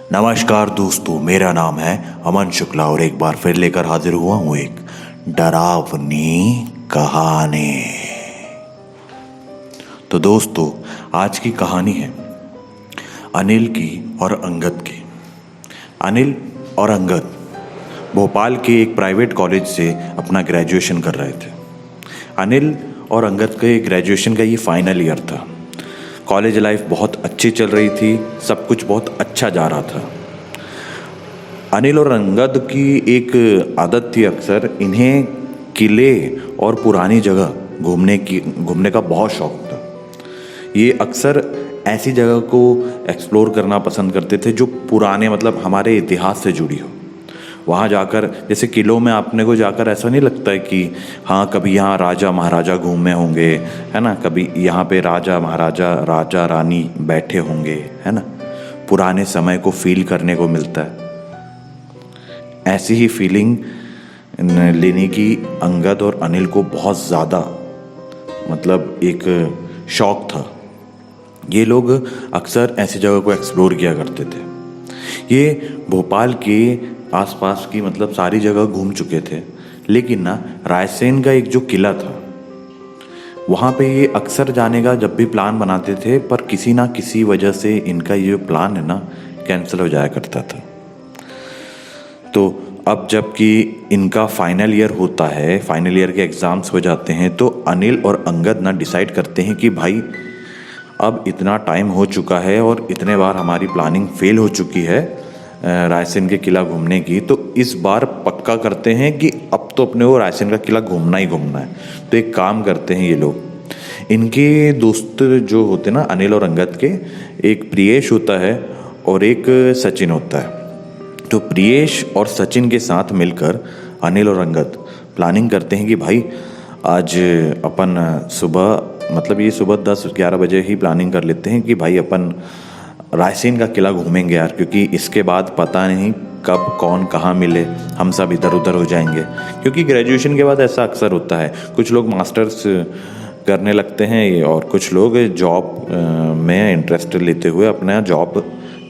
नमस्कार दोस्तों, मेरा नाम है अमन शुक्ला और एक बार फिर लेकर हाजिर हुआ हूँ एक डरावनी कहानी। तो दोस्तों, आज की कहानी है अनिल की और अंगद की। अनिल और अंगद भोपाल के एक प्राइवेट कॉलेज से अपना ग्रेजुएशन कर रहे थे। अनिल और अंगद के ग्रेजुएशन का ये फाइनल ईयर था। कॉलेज लाइफ बहुत अच्छी चल रही थी, सब कुछ बहुत अच्छा जा रहा था। अनिल और अंगद की एक आदत थी, अक्सर इन्हें किले और पुरानी जगह घूमने का बहुत शौक था। ये अक्सर ऐसी जगह को एक्सप्लोर करना पसंद करते थे जो पुराने मतलब हमारे इतिहास से जुड़ी हो। वहाँ जाकर, जैसे किलों में आपने को जाकर ऐसा नहीं लगता है कि हाँ कभी यहाँ राजा महाराजा घूमे होंगे, है ना, कभी यहाँ पे राजा महाराजा राजा रानी बैठे होंगे, है ना, पुराने समय को फील करने को मिलता है। ऐसी ही फीलिंग लेने की अंगद और अनिल को बहुत ज़्यादा मतलब एक शौक था। ये लोग अक्सर ऐसी जगह को एक्सप्लोर किया करते थे। ये भोपाल के आसपास की मतलब सारी जगह घूम चुके थे, लेकिन ना रायसेन का एक जो किला था वहाँ पे ये अक्सर जाने का जब भी प्लान बनाते थे, पर किसी ना किसी वजह से इनका ये जो प्लान है ना कैंसिल हो जाया करता था। तो अब जबकि इनका फाइनल ईयर होता है, फाइनल ईयर के एग्ज़ाम्स हो जाते हैं, तो अनिल और अंगद ना डिसाइड करते हैं कि भाई अब इतना टाइम हो चुका है और इतने बार हमारी प्लानिंग फेल हो चुकी है रायसेन के किला घूमने की, तो इस बार पक्का करते हैं कि अब तो अपने को रायसेन का किला घूमना ही घूमना है। तो एक काम करते हैं ये लोग, इनके दोस्त जो होते ना अनिल और अंगद के, एक प्रियेश होता है और एक सचिन होता है। तो प्रियेश और सचिन के साथ मिलकर अनिल और अंगद प्लानिंग करते हैं कि भाई आज अपन सुबह मतलब ये सुबह 10-11 बजे ही प्लानिंग कर लेते हैं कि भाई अपन रायसेन का किला घूमेंगे यार, क्योंकि इसके बाद पता नहीं कब कौन कहाँ मिले, हम सब इधर उधर हो जाएंगे। क्योंकि ग्रेजुएशन के बाद ऐसा अक्सर होता है, कुछ लोग मास्टर्स करने लगते हैं और कुछ लोग जॉब में इंटरेस्ट लेते हुए अपना जॉब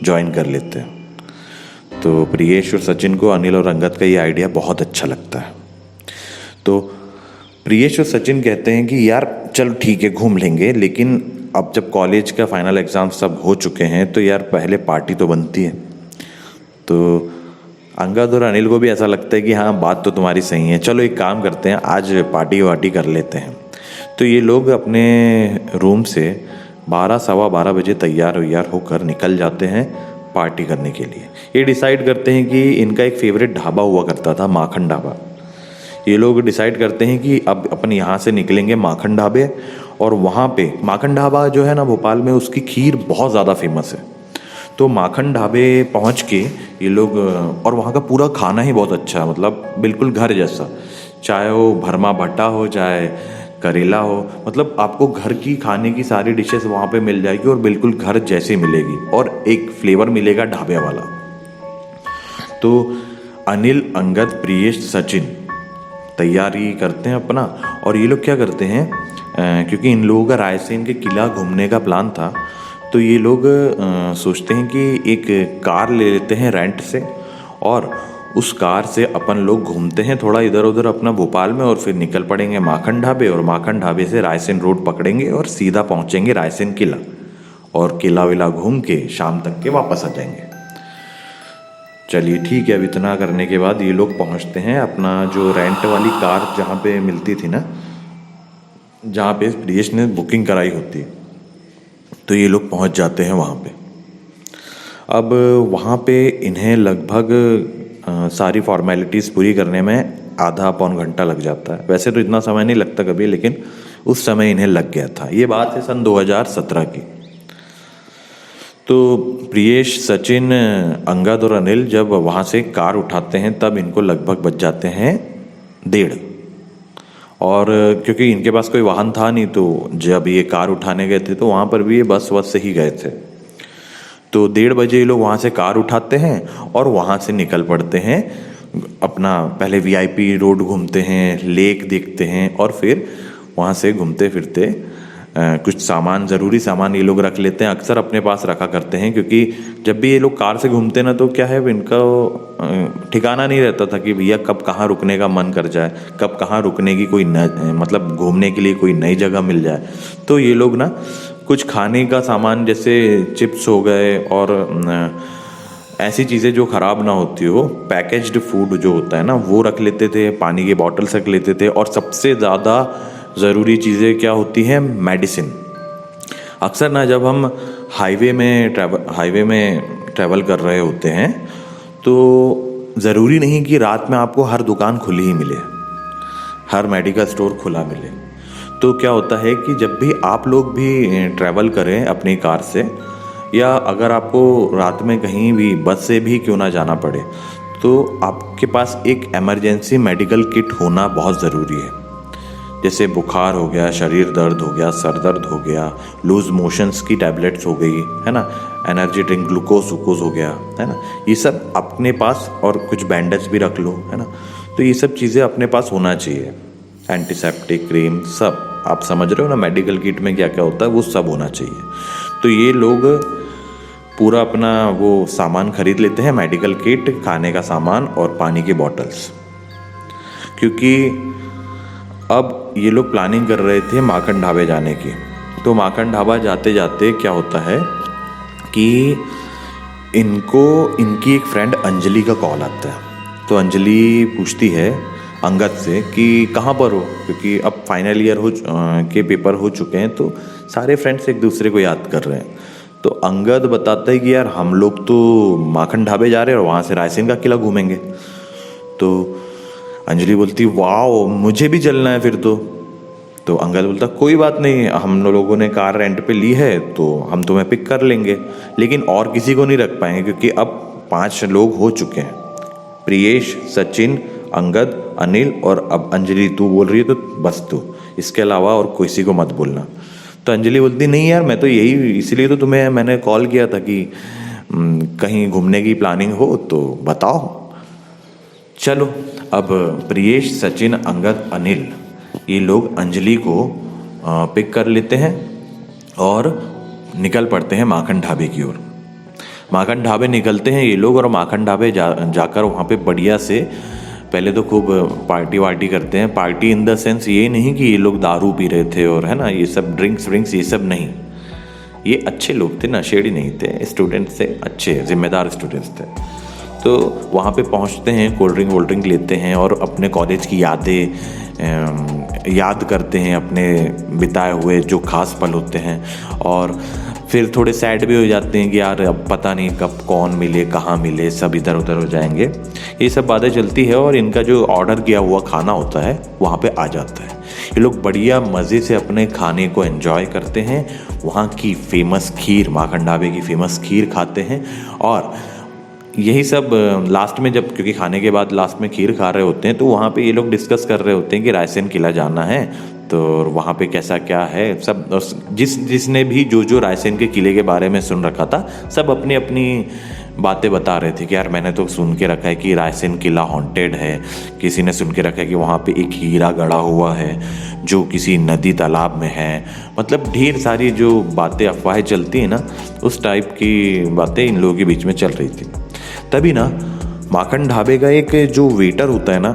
ज्वाइन कर लेते हैं। तो प्रियेश और सचिन को अनिल और अंगद का ये आइडिया बहुत अच्छा लगता है। तो प्रियेश और सचिन कहते हैं कि यार चलो ठीक है घूम लेंगे, लेकिन अब जब कॉलेज का फाइनल एग्ज़ाम सब हो चुके हैं तो यार पहले पार्टी तो बनती है। तो अंगद और अनिल को भी ऐसा लगता है कि हाँ बात तो तुम्हारी सही है, चलो एक काम करते हैं आज पार्टी वार्टी कर लेते हैं। तो ये लोग अपने रूम से 12-12:15 बजे तैयार होकर निकल जाते हैं पार्टी करने के लिए। ये डिसाइड करते हैं कि इनका एक फेवरेट ढाबा हुआ करता था, माखन ढाबा। ये लोग डिसाइड करते हैं कि अब अपन यहाँ से निकलेंगे माखन ढाबे, और वहाँ पे माखन ढाबा जो है ना भोपाल में, उसकी खीर बहुत ज़्यादा फेमस है। तो माखन ढाबे पहुँच के ये लोग, और वहाँ का पूरा खाना ही बहुत अच्छा है, मतलब बिल्कुल घर जैसा, चाहे वो भरमा भट्टा हो चाहे करेला हो, मतलब आपको घर की खाने की सारी डिशेस वहाँ पे मिल जाएगी और बिल्कुल घर जैसी मिलेगी, और एक फ्लेवर मिलेगा ढाबे वाला। तो अनिल, अंगद, प्रियेश, सचिन तैयारी करते हैं अपना, और ये लोग क्या करते हैं, क्योंकि इन लोगों का रायसेन के किला घूमने का प्लान था, तो ये लोग सोचते हैं कि एक कार ले लेते हैं रेंट से, और उस कार से अपन लोग घूमते हैं थोड़ा इधर उधर अपना भोपाल में, और फिर निकल पड़ेंगे माखन ढाबे, और माखन ढाबे से रायसेन रोड पकड़ेंगे और सीधा पहुंचेंगे रायसेन किला, और किला विला घूम के शाम तक के वापस आ जाएंगे। चलिए ठीक है। अब इतना करने के बाद ये लोग पहुंचते हैं अपना जो रेंट वाली कार जहाँ पे मिलती थी ना, जहाँ पे प्रियेश ने बुकिंग कराई होती है, तो ये लोग पहुंच जाते हैं वहाँ पे। अब वहाँ पे इन्हें लगभग सारी फॉर्मेलिटीज़ पूरी करने में आधा पौन घंटा लग जाता है। वैसे तो इतना समय नहीं लगता कभी, लेकिन उस समय इन्हें लग गया था। ये बात है सन 2017 की। तो प्रियेश, सचिन, अंगद और अनिल जब वहाँ से कार उठाते हैं तब इनको लगभग बज जाते हैं 1:30। और क्योंकि इनके पास कोई वाहन था नहीं, तो जब ये कार उठाने गए थे तो वहाँ पर भी ये बस से ही गए थे। तो 1:30 बजे ये लोग वहाँ से कार उठाते हैं और वहाँ से निकल पड़ते हैं। अपना पहले वीआईपी रोड घूमते हैं, लेक देखते हैं, और फिर वहाँ से घूमते फिरते कुछ सामान, ज़रूरी सामान ये लोग रख लेते हैं, अक्सर अपने पास रखा करते हैं, क्योंकि जब भी ये लोग कार से घूमते ना तो क्या है, इनका ठिकाना नहीं रहता था कि भैया कब कहाँ रुकने का मन कर जाए, कब कहाँ रुकने की कोई मतलब घूमने के लिए कोई नई जगह मिल जाए। तो ये लोग ना कुछ खाने का सामान जैसे चिप्स हो गए और ऐसी चीज़ें जो ख़राब ना होती हो, पैकेज्ड फूड जो होता है ना वो रख लेते थे, पानी की बॉटल्स रख लेते थे। और सबसे ज़्यादा ज़रूरी चीज़ें क्या होती हैं, मेडिसिन। अक्सर ना जब हम हाईवे में ट्रैवल कर रहे होते हैं तो ज़रूरी नहीं कि रात में आपको हर दुकान खुली ही मिले, हर मेडिकल स्टोर खुला मिले। तो क्या होता है कि जब भी आप लोग भी ट्रैवल करें अपनी कार से, या अगर आपको रात में कहीं भी बस से भी क्यों ना जाना पड़े, तो आपके पास एक इमरजेंसी मेडिकल किट होना बहुत ज़रूरी है। जैसे बुखार हो गया, शरीर दर्द हो गया, सर दर्द हो गया, लूज मोशंस की टैबलेट्स हो गई, है ना, एनर्जी ड्रिंक, ग्लूकोज हो गया, है ना, ये सब अपने पास, और कुछ बैंडेज भी रख लो, है ना। तो ये सब चीज़ें अपने पास होना चाहिए। एंटीसेप्टिक क्रीम, सब आप समझ रहे हो ना, मेडिकल किट में क्या क्या होता है वो सब होना चाहिए। तो ये लोग पूरा अपना वो सामान खरीद लेते हैं, मेडिकल किट, खाने का सामान और पानी की बॉटल्स। क्योंकि अब ये लोग प्लानिंग कर रहे थे माखन ढाबे जाने की। तो माखन ढाबा जाते जाते क्या होता है कि इनकी एक फ्रेंड अंजलि का कॉल आता है। तो अंजलि पूछती है अंगद से कि कहाँ पर हो, क्योंकि अब फाइनल ईयर के पेपर हो चुके हैं, तो सारे फ्रेंड्स एक दूसरे को याद कर रहे हैं। तो अंगद बताता है कि यार हम लोग तो माखन ढाबे जा रहे हैं और वहाँ से रायसेन का किला घूमेंगे। तो अंजलि बोलती वाह, मुझे भी चलना है फिर तो अंगद बोलता कोई बात नहीं, हम लोगों ने कार रेंट पे ली है तो हम तुम्हें पिक कर लेंगे, लेकिन और किसी को नहीं रख पाएंगे क्योंकि अब 5 लोग हो चुके हैं, प्रियेश, सचिन, अंगद, अनिल और अब अंजलि तू बोल रही है तो बस तू, इसके अलावा और किसी को मत बोलना। तो अंजलि बोलती नहीं यार, मैं तो यही इसलिए तो तुम्हें मैंने कॉल किया था कि कहीं घूमने की प्लानिंग हो तो बताओ। चलो, अब प्रियेश, सचिन, अंगद, अनिल ये लोग अंजलि को पिक कर लेते हैं और निकल पड़ते हैं माखन ढाबे की ओर। माखन ढाबे निकलते हैं ये लोग और माखन ढाबे जाकर वहाँ पे बढ़िया से पहले तो खूब पार्टी वार्टी करते हैं। पार्टी इन द सेंस ये नहीं कि ये लोग दारू पी रहे थे और है ना ये सब ड्रिंक्स ये सब नहीं, ये अच्छे लोग थे, नशेड़ी नहीं थे, स्टूडेंट्स थे, अच्छे जिम्मेदार स्टूडेंट्स थे। तो वहाँ पे पहुँचते हैं, कोल्ड ड्रिंक लेते हैं और अपने कॉलेज की यादें याद करते हैं, अपने बिताए हुए जो खास पल होते हैं। और फिर थोड़े सैड भी हो जाते हैं कि यार अब पता नहीं कब कौन मिले, कहाँ मिले, सब इधर उधर हो जाएंगे। ये सब बातें चलती है और इनका जो ऑर्डर किया हुआ खाना होता है वहाँ पे आ जाता है। ये लोग बढ़िया मज़े से अपने खाने को एंजॉय करते हैं, वहाँ की फेमस खीर, माखन ढाबे की फेमस खीर खाते हैं। और यही सब लास्ट में जब, क्योंकि खाने के बाद लास्ट में खीर खा रहे होते हैं, तो वहाँ पे ये लोग डिस्कस कर रहे होते हैं कि रायसेन किला जाना है, तो वहाँ पे कैसा क्या है सब। जिसने भी जो रायसेन के किले के बारे में सुन रखा था, सब अपनी अपनी बातें बता रहे थे कि यार मैंने तो सुन के रखा है कि रायसेन किला हॉन्टेड है, किसी ने सुन के रखा है कि वहाँ पे एक हीरा गड़ा हुआ है जो किसी नदी तालाब में है। मतलब ढेर सारी जो बातें, अफवाहें चलती हैं ना, उस टाइप की बातें इन लोगों के बीच में चल रही थी। तभी ना माखन ढाबे का एक जो वेटर होता है ना,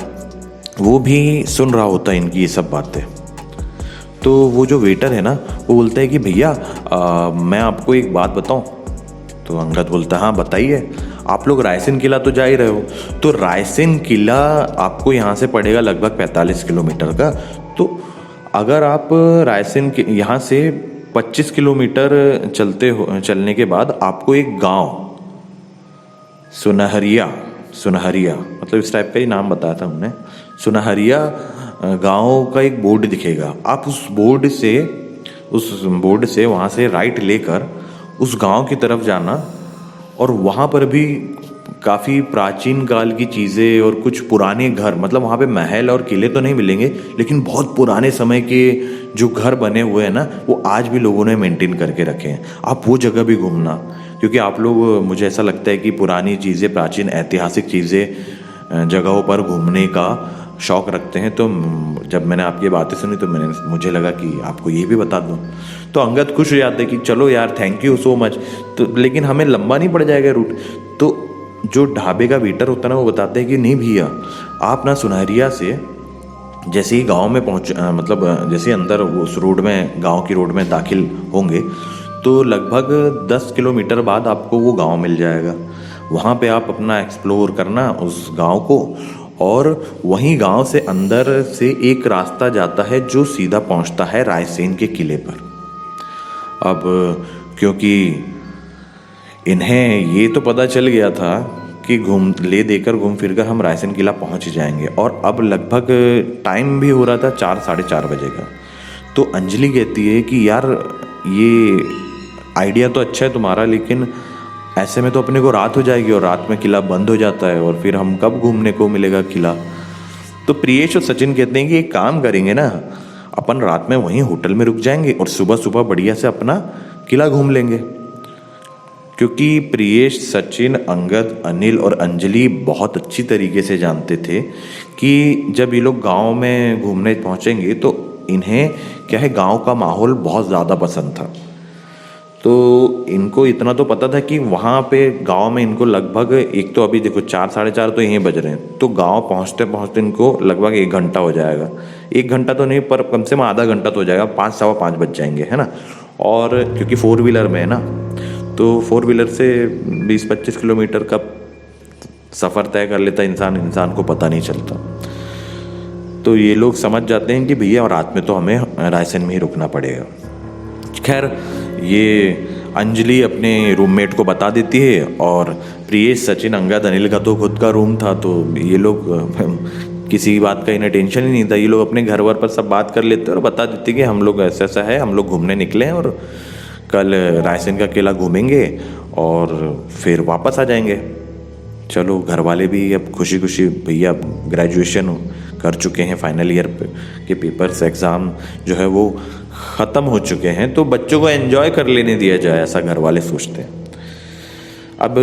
वो भी सुन रहा होता है इनकी ये सब बातें। तो वो जो वेटर है ना, वो बोलता है कि भैया मैं आपको एक बात बताऊं। तो अंगद बोलता है हाँ बताइए। आप लोग रायसेन किला तो जा ही रहे हो, तो रायसेन किला आपको यहाँ से पड़ेगा लगभग 45 किलोमीटर का। तो अगर आप रायसेन के यहाँ से 25 किलोमीटर चलने के बाद आपको एक गांव सुनहरिया मतलब इस टाइप का ही नाम बताया था हमने, सुनहरिया गांव का एक बोर्ड दिखेगा। आप उस बोर्ड से वहाँ से राइट लेकर उस गांव की तरफ जाना, और वहाँ पर भी काफ़ी प्राचीन काल की चीज़ें और कुछ पुराने घर, मतलब वहाँ पे महल और किले तो नहीं मिलेंगे, लेकिन बहुत पुराने समय के जो घर बने हुए हैं ना, वो आज भी लोगों ने मेंटेन करके रखे हैं। आप वो जगह भी घूमना, क्योंकि आप लोग, मुझे ऐसा लगता है कि पुरानी चीज़ें, प्राचीन ऐतिहासिक चीज़ें जगहों पर घूमने का शौक़ रखते हैं, तो जब मैंने आपकी बातें सुनी तो मुझे लगा कि आपको ये भी बता दूं। तो अंगद खुश हो जाते कि चलो यार, थैंक यू सो मच। तो लेकिन हमें लंबा नहीं पड़ जाएगा रूट। तो जो ढाबे का वेटर होता है ना, वो बताते हैं कि नहीं भैया, आप ना सुनहरिया से जैसे ही गांव में पहुँच मतलब जैसे अंदर उस रोड में, गांव की रोड में दाखिल होंगे, तो लगभग 10 किलोमीटर बाद आपको वो गांव मिल जाएगा। वहाँ पे आप अपना एक्सप्लोर करना उस गांव को, और वहीं गांव से अंदर से एक रास्ता जाता है जो सीधा पहुँचता है रायसेन के किले पर। अब क्योंकि इन्हें ये तो पता चल गया था कि घूम फिर कर हम रायसेन किला पहुंच जाएंगे, और अब लगभग टाइम भी हो रहा था 4 साढ़े 4 बजे का। तो अंजलि कहती है कि यार, ये आइडिया तो अच्छा है तुम्हारा, लेकिन ऐसे में तो अपने को रात हो जाएगी, और रात में किला बंद हो जाता है, और फिर हम कब घूमने को मिलेगा किला। तो प्रियेश और सचिन कहते हैं कि एक काम करेंगे ना, अपन रात में वहीं होटल में रुक जाएंगे और सुबह सुबह बढ़िया से अपना किला घूम लेंगे। क्योंकि प्रियेश, सचिन, अंगद, अनिल और अंजलि बहुत अच्छी तरीके से जानते थे कि जब ये लोग गांव में घूमने पहुंचेंगे तो इन्हें क्या है, गांव का माहौल बहुत ज़्यादा पसंद था। तो इनको इतना तो पता था कि वहाँ पे गांव में इनको लगभग, एक तो अभी देखो 4 साढ़े 4 तो यहीं बज रहे हैं, तो गांव पहुँचते पहुँचते इनको लगभग 1 घंटा हो जाएगा। 1 घंटा तो नहीं, पर कम से कम आधा घंटा तो हो जाएगा, 5 सवा 5 बज जाएंगे, है ना। और क्योंकि 4 व्हीलर में है ना, तो 4 व्हीलर से 20-25 किलोमीटर का सफ़र तय कर लेता इंसान को पता नहीं चलता। तो ये लोग समझ जाते हैं कि भैया रात में तो हमें रायसेन में ही रुकना पड़ेगा। खैर, ये अंजलि अपने रूममेट को बता देती है, और प्रियेश, सचिन, अंगद, अनिल का तो खुद का रूम था, तो ये लोग किसी बात का इन्हें टेंशन ही नहीं था। ये लोग अपने घर वर पर सब बात कर लेते और बता देते कि हम लोग ऐसा ऐसा है, हम लोग घूमने निकले हैं और कल रायसेन का किला घूमेंगे और फिर वापस आ जाएंगे। चलो, घर वाले भी अब खुशी खुशी, भैया ग्रेजुएशन कर चुके हैं, फाइनल ईयर के पेपर्स, एग्ज़ाम जो है वो ख़त्म हो चुके हैं, तो बच्चों को एंजॉय कर लेने दिया जाए, ऐसा घर वाले सोचते हैं। अब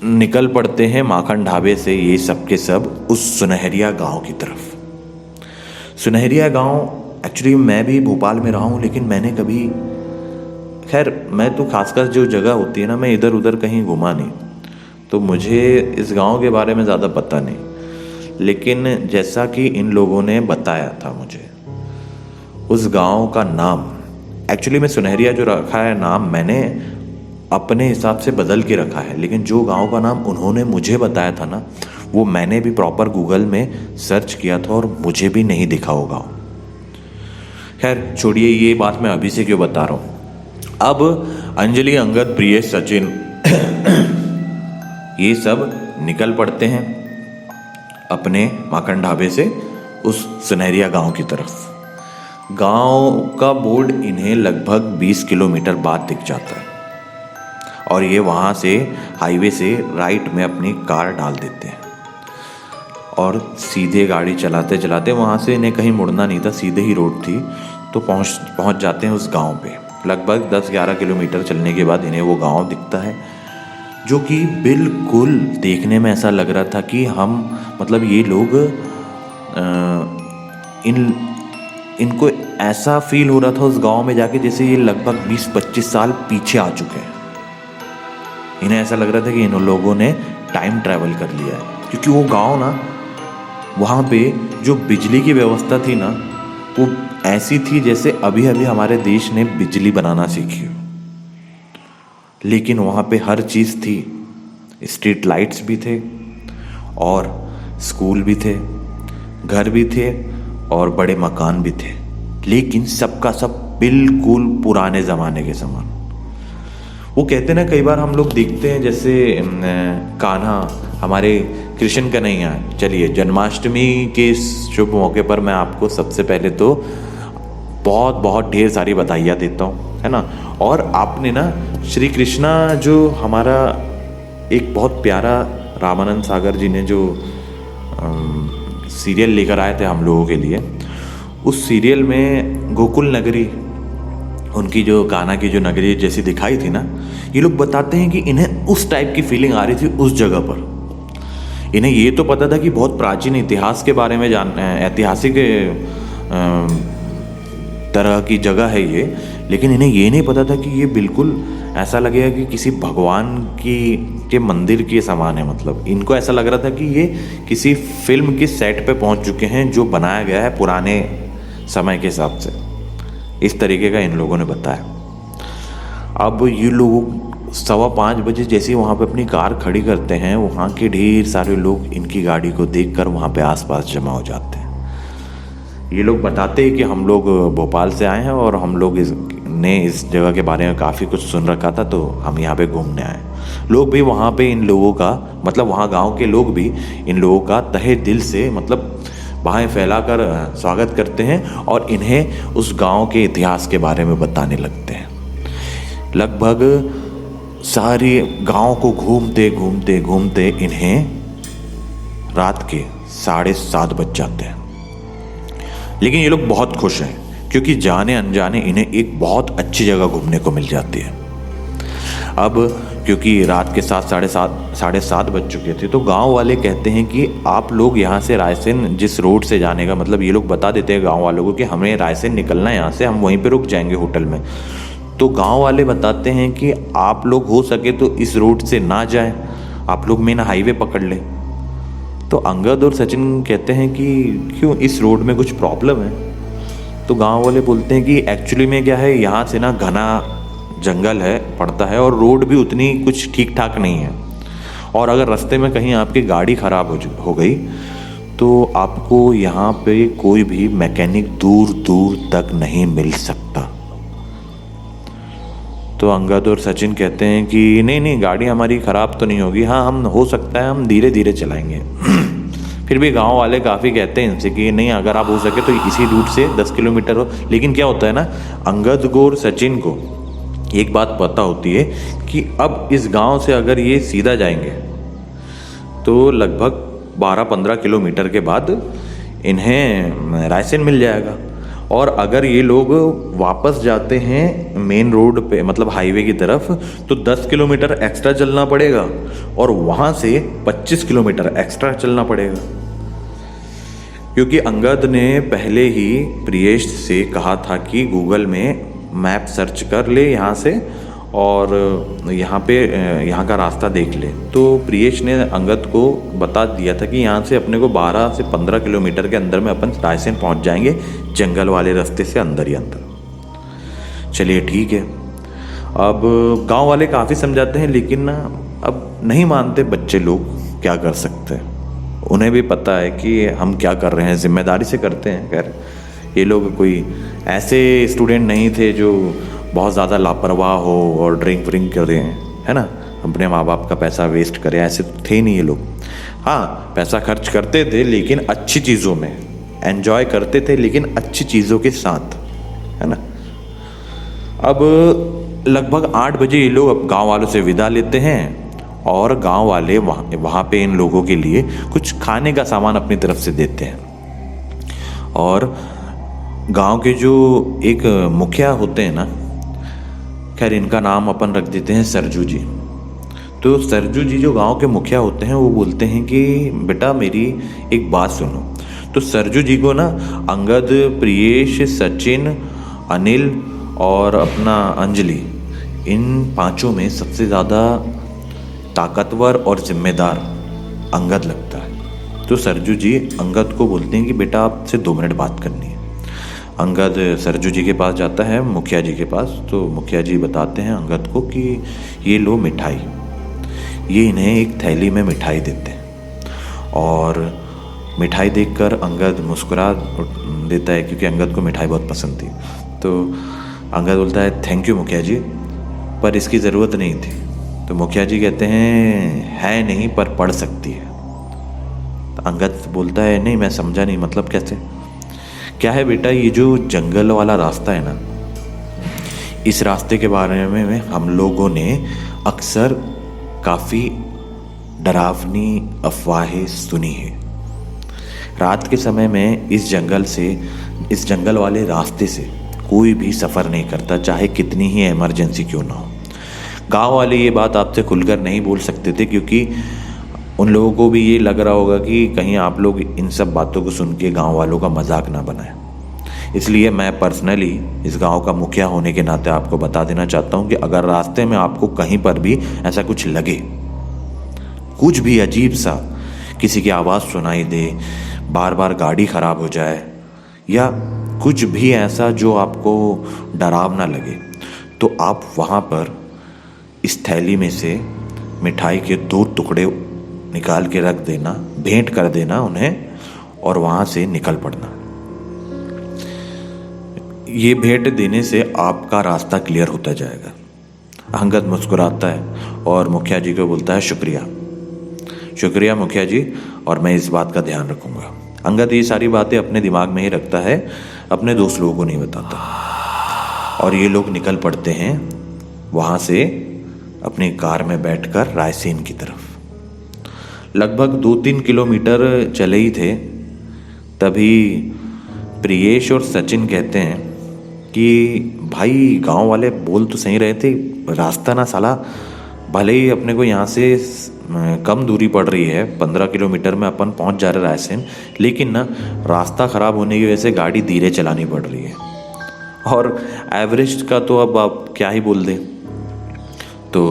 निकल पड़ते हैं माखन ढाबे से ये सब के सब उस सुनहरिया गांव की तरफ। सुनहरिया गांव एक्चुअली मैं भी भोपाल में रहा हूँ, लेकिन मैंने कभी, खैर मैं तो खासकर जो जगह होती है ना, मैं इधर उधर कहीं घूमा नहीं, तो मुझे इस गांव के बारे में ज़्यादा पता नहीं। लेकिन जैसा कि इन लोगों ने बताया था मुझे, उस गांव का नाम, एक्चुअली में सुनहरिया जो रखा है नाम, मैंने अपने हिसाब से बदल के रखा है, लेकिन जो गांव का नाम उन्होंने मुझे बताया था ना, वो मैंने भी प्रॉपर गूगल में सर्च किया था और मुझे भी नहीं दिखा वो गाँव। खैर छोड़िए, ये बात मैं अभी से क्यों बता रहा हूँ। अब अंजलि, अंगद, प्रियेश, सचिन ये सब निकल पड़ते हैं अपने माखन ढाबे से उस सुनहरिया गांव की तरफ। गांव का बोर्ड इन्हें लगभग 20 किलोमीटर बाद दिख जाता है, और ये वहाँ से हाईवे से राइट में अपनी कार डाल देते हैं और सीधे गाड़ी चलाते चलाते, वहाँ से इन्हें कहीं मुड़ना नहीं था, सीधे ही रोड थी, तो पहुँच जाते हैं उस गांव पे। लगभग 10-11 किलोमीटर चलने के बाद इन्हें वो गांव दिखता है, जो कि बिल्कुल देखने में ऐसा लग रहा था कि हम, मतलब ये लोग इनको ऐसा फील हो रहा था उस गांव में जाके जैसे ये लगभग 20-25 साल पीछे आ चुके हैं। इन्हें ऐसा लग रहा था कि इन लोगों ने टाइम ट्रैवल कर लिया है, क्योंकि वो गांव ना, वहाँ पे जो बिजली की व्यवस्था थी ना, वो ऐसी थी जैसे अभी अभी हमारे देश ने बिजली बनाना सीखी हो। लेकिन वहाँ पे हर चीज़ थी, स्ट्रीट लाइट्स भी थे, और स्कूल भी थे, घर भी थे, और बड़े मकान भी थे, लेकिन सबका सब बिल्कुल पुराने ज़माने के समान। वो कहते ना, कई बार हम लोग देखते हैं जैसे कान्हा, हमारे कृष्ण कन्हैया। चलिए, जन्माष्टमी के शुभ मौके पर मैं आपको सबसे पहले तो बहुत बहुत ढेर सारी बधाइयाँ देता हूँ, है ना। और आपने ना श्री कृष्णा, जो हमारा एक बहुत प्यारा रामानंद सागर जी ने जो सीरियल लेकर आए थे हम लोगों के लिए, उस सीरियल में गोकुल नगरी, उनकी जो कान्हा की जो नगरी जैसी दिखाई थी ना, ये लोग बताते हैं कि इन्हें उस टाइप की फीलिंग आ रही थी उस जगह पर। इन्हें ये तो पता था कि बहुत प्राचीन इतिहास के बारे में ऐतिहासिक तरह की जगह है ये, लेकिन इन्हें ये नहीं पता था कि ये बिल्कुल ऐसा लगेगा कि किसी भगवान के मंदिर के समान है। मतलब इनको ऐसा लग रहा था कि ये किसी फिल्म की सेट पे पहुंच चुके हैं जो बनाया गया है पुराने समय के हिसाब से। इस तरीके का इन लोगों ने बताया। अब ये लोग 5:15 बजे जैसे ही वहाँ पे अपनी कार खड़ी करते हैं, वहाँ के ढेर सारे लोग इनकी गाड़ी को देखकर वहाँ पे आसपास जमा हो जाते हैं। ये लोग बताते हैं कि हम लोग भोपाल से आए हैं और हम लोग इस जगह के बारे में काफ़ी कुछ सुन रखा था, तो हम यहाँ पे घूमने आए। लोग भी वहाँ पे इन लोगों का मतलब वहाँ गांव के लोग भी इन लोगों का तहे दिल से मतलब बाहें फैलाकर स्वागत करते हैं और इन्हें उस गांव के इतिहास के बारे में बताने लगते हैं। लगभग सारे गांव को घूमते घूमते घूमते इन्हें रात के 7:30 बज जाते हैं। लेकिन ये लोग बहुत खुश हैं क्योंकि जाने अनजाने इन्हें एक बहुत अच्छी जगह घूमने को मिल जाती है। अब क्योंकि रात के 7:30 बज चुके थे, तो गांव वाले कहते हैं कि आप लोग यहाँ से रायसेन जिस रोड से जाने का मतलब ये लोग बता देते हैं गांव वालों को कि हमें रायसेन निकलना है यहाँ से, हम वहीं पे रुक जाएंगे होटल में। तो गांव वाले बताते हैं कि आप लोग हो सके तो इस रोड से ना जाएं, आप लोग मेन हाईवे पकड़ लें। तो अंगद और सचिन कहते हैं कि क्यों, इस रोड में कुछ प्रॉब्लम है? तो गांव वाले बोलते हैं कि एक्चुअली में क्या है, यहाँ से ना घना जंगल है पड़ता है और रोड भी उतनी कुछ ठीक ठाक नहीं है, और अगर रास्ते में कहीं आपकी गाड़ी ख़राब हो गई तो आपको यहाँ पे कोई भी मैकेनिक दूर दूर तक नहीं मिल सकता। तो अंगद और सचिन कहते हैं कि नहीं नहीं, गाड़ी हमारी ख़राब तो नहीं होगी, हाँ हम हो सकता है हम धीरे धीरे चलाएंगे। फिर भी गांव वाले काफ़ी कहते हैं इनसे कि नहीं, अगर आप हो सके तो इसी रूट से 10 किलोमीटर हो। लेकिन क्या होता है ना, अंगद को और सचिन को एक बात पता होती है कि अब इस गांव से अगर ये सीधा जाएंगे तो लगभग 12-15 किलोमीटर के बाद इन्हें रायसेन मिल जाएगा, और अगर ये लोग वापस जाते हैं मेन रोड पे मतलब हाईवे की तरफ तो 10 किलोमीटर एक्स्ट्रा चलना पड़ेगा और वहाँ से 25 किलोमीटर एक्स्ट्रा चलना पड़ेगा। क्योंकि अंगद ने पहले ही प्रियेश से कहा था कि गूगल में मैप सर्च कर ले यहाँ से और यहाँ का रास्ता देख ले। तो प्रियेश ने अंगद को बता दिया था कि यहाँ से अपने को 12 से 15 किलोमीटर के अंदर में अपन रायसेन पहुँच जाएंगे, जंगल वाले रास्ते से अंदर ही अंदर। चलिए ठीक है। अब गांव वाले काफ़ी समझाते हैं लेकिन ना अब नहीं मानते बच्चे लोग, क्या कर सकते हैं। उन्हें भी पता है कि हम क्या कर रहे हैं, जिम्मेदारी से करते हैं। खैर ये लोग कोई ऐसे स्टूडेंट नहीं थे जो बहुत ज़्यादा लापरवाह हो और ड्रिंक व्रिंक कर रहे हैं, है ना, अपने माँ बाप का पैसा वेस्ट करे, ऐसे थे नहीं ये लोग। हाँ पैसा खर्च करते थे लेकिन अच्छी चीज़ों में, एंजॉय करते थे लेकिन अच्छी चीज़ों के साथ, है ना। अब लगभग 8 बजे ये लोग अब गाँव वालों से विदा लेते हैं और गांव वाले वहाँ पे इन लोगों के लिए कुछ खाने का सामान अपनी तरफ से देते हैं। और गांव के जो एक मुखिया होते हैं ना, खैर इनका नाम अपन रख देते हैं सरजू जी। तो सरजू जी जो गांव के मुखिया होते हैं वो बोलते हैं कि बेटा मेरी एक बात सुनो। तो सरजू जी को ना अंगद, प्रियेश, सचिन, अनिल और अपना अंजलि, इन पांचों में सबसे ज़्यादा ताकतवर और जिम्मेदार अंगद लगता है। तो सरजू जी अंगद को बोलते हैं कि बेटा आपसे 2 मिनट बात करनी है। अंगद सरजू जी के पास जाता है, मुखिया जी के पास। तो मुखिया जी बताते हैं अंगद को कि ये लो मिठाई। ये इन्हें एक थैली में मिठाई देते हैं और मिठाई देखकर अंगद मुस्कुरा देता है क्योंकि अंगद को मिठाई बहुत पसंद थी। तो अंगद बोलता है थैंक यू मुखिया जी, पर इसकी ज़रूरत नहीं थी। तो मुखिया जी कहते हैं है नहीं पर पढ़ सकती है। तो अंगद बोलता है नहीं मैं समझा नहीं, मतलब कैसे? क्या है बेटा, ये जो जंगल वाला रास्ता है ना, इस रास्ते के बारे में हम लोगों ने अक्सर काफ़ी डरावनी अफवाहें सुनी है। रात के समय में इस जंगल वाले रास्ते से कोई भी सफ़र नहीं करता, चाहे कितनी ही इमरजेंसी क्यों ना हो। गांव वाले ये बात आपसे खुलकर नहीं बोल सकते थे क्योंकि उन लोगों को भी ये लग रहा होगा कि कहीं आप लोग इन सब बातों को सुन के गाँव वालों का मजाक ना बनाएं। इसलिए मैं पर्सनली इस गांव का मुखिया होने के नाते आपको बता देना चाहता हूं कि अगर रास्ते में आपको कहीं पर भी ऐसा कुछ लगे, कुछ भी अजीब सा किसी की आवाज़ सुनाई दे, बार बार गाड़ी ख़राब हो जाए या कुछ भी ऐसा जो आपको डरावना लगे, तो आप वहाँ पर इस थैली में से मिठाई के 2 टुकड़े निकाल के रख देना, भेंट कर देना उन्हें और वहाँ से निकल पड़ना। ये भेंट देने से आपका रास्ता क्लियर होता जाएगा। अंगद मुस्कुराता है और मुखिया जी को बोलता है, शुक्रिया शुक्रिया मुखिया जी, और मैं इस बात का ध्यान रखूंगा। अंगद ये सारी बातें अपने दिमाग में ही रखता है, अपने दोस्त लोगों को नहीं बताता। और ये लोग निकल पड़ते हैं वहाँ से अपनी कार में बैठकर रायसेन की तरफ। लगभग 2-3 किलोमीटर चले ही थे, तभी प्रियेश और सचिन कहते हैं कि भाई गांव वाले बोल तो सही रहे थे, रास्ता ना साला भले ही अपने को यहाँ से कम दूरी पड़ रही है, 15 किलोमीटर में अपन पहुँच जा रहे रायसेन, लेकिन ना रास्ता ख़राब होने की वजह से गाड़ी धीरे चलानी पड़ रही है। और एवरेज का तो अब आप क्या ही बोल दें। तो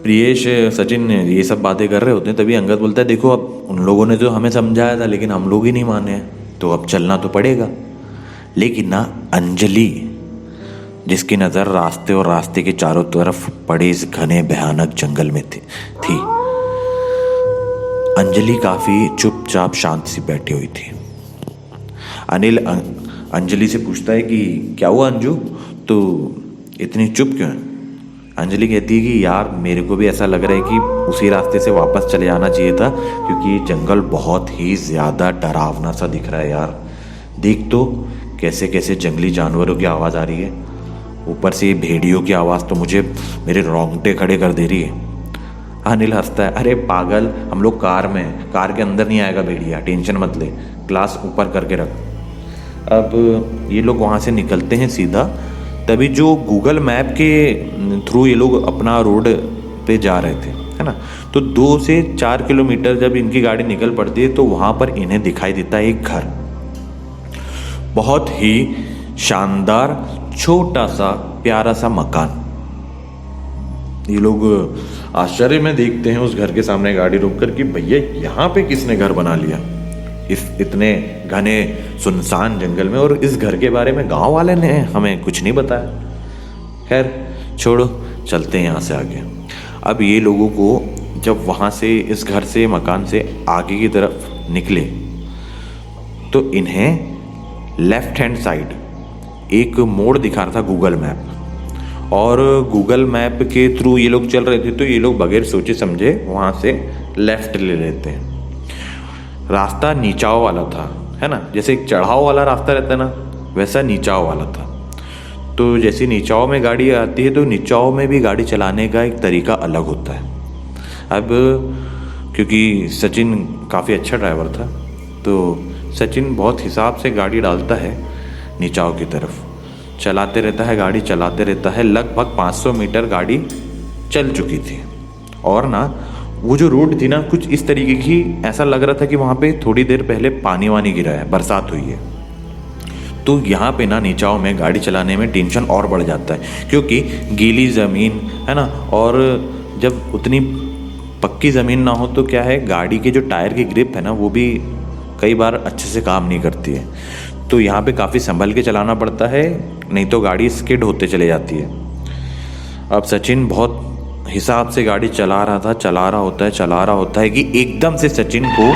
प्रियेश सचिन ये सब बातें कर रहे होते हैं, तभी अंगद बोलता है, देखो अब उन लोगों ने तो हमें समझाया था लेकिन हम लोग ही नहीं माने हैं, तो अब चलना तो पड़ेगा। लेकिन ना अंजलि, जिसकी नज़र रास्ते और रास्ते के चारों तरफ पड़े इस घने भयानक जंगल में थी, अंजलि काफ़ी चुपचाप शांत सी बैठी हुई थी। अनिल अंजलि से पूछता है कि क्या हुआ अंजू, तो इतनी चुप क्यों है? अंजलि कहती है कि यार मेरे को भी ऐसा लग रहा है कि उसी रास्ते से वापस चले जाना चाहिए था, क्योंकि ये जंगल बहुत ही ज़्यादा डरावना सा दिख रहा है यार। देख तो कैसे कैसे जंगली जानवरों की आवाज़ आ रही है, ऊपर से ये भेड़ियों की आवाज़ तो मुझे मेरे रोंगटे खड़े कर दे रही है। अनिल हंसता है, अरे पागल, हम लोग कार में, कार के अंदर नहीं आएगा भेड़िया, टेंशन मत ले, ग्लास ऊपर करके रख। अब ये लोग वहाँ से निकलते हैं सीधा, तभी जो गूगल मैप के थ्रू ये लोग अपना रोड पे जा रहे थे, है ना, तो 2 से 4 किलोमीटर जब इनकी गाड़ी निकल पड़ती है तो वहाँ पर इन्हें दिखाई देता है एक घर, बहुत ही शानदार छोटा सा प्यारा सा मकान। ये लोग आश्चर्य में देखते हैं उस घर के सामने गाड़ी रोककर कि भैया यहाँ पे किसने घर बना लिया इस इतने घने सुनसान जंगल में, और इस घर के बारे में गांव वाले ने हमें कुछ नहीं बताया। खैर छोड़ो, चलते हैं यहाँ से आगे। अब ये लोगों को जब वहाँ से इस घर से मकान से आगे की तरफ निकले तो इन्हें लेफ्ट हैंड साइड एक मोड़ दिखा रहा था गूगल मैप, और गूगल मैप के थ्रू ये लोग चल रहे थे, तो ये लोग बगैर सोचे समझे वहाँ से लेफ्ट ले लेते हैं। रास्ता नीचाव वाला था, है ना, जैसे एक चढ़ाव वाला रास्ता रहता है ना, वैसा नीचाव वाला था। तो जैसे नीचाव में गाड़ी आती है तो नीचाव में भी गाड़ी चलाने का एक तरीका अलग होता है। अब क्योंकि सचिन काफ़ी अच्छा ड्राइवर था, तो सचिन बहुत हिसाब से गाड़ी डालता है नीचाव की तरफ, चलाते रहता है, गाड़ी चलाते रहता है। लगभग 500 मीटर गाड़ी चल चुकी थी, और ना वो जो रोड थी ना कुछ इस तरीके की, ऐसा लग रहा था कि वहाँ पे थोड़ी देर पहले पानी वानी गिरा है, बरसात हुई है। तो यहाँ पे ना नीचाव में गाड़ी चलाने में टेंशन और बढ़ जाता है, क्योंकि गीली ज़मीन है ना, और जब उतनी पक्की ज़मीन ना हो तो क्या है, गाड़ी के जो टायर की ग्रिप है ना वो भी कई बार अच्छे से काम नहीं करती है। तो यहाँ पे काफ़ी संभल के चलाना पड़ता है, नहीं तो गाड़ी स्किड होते चले जाती है। अब सचिन बहुत हिसाब से गाड़ी चला रहा होता है कि एकदम से सचिन को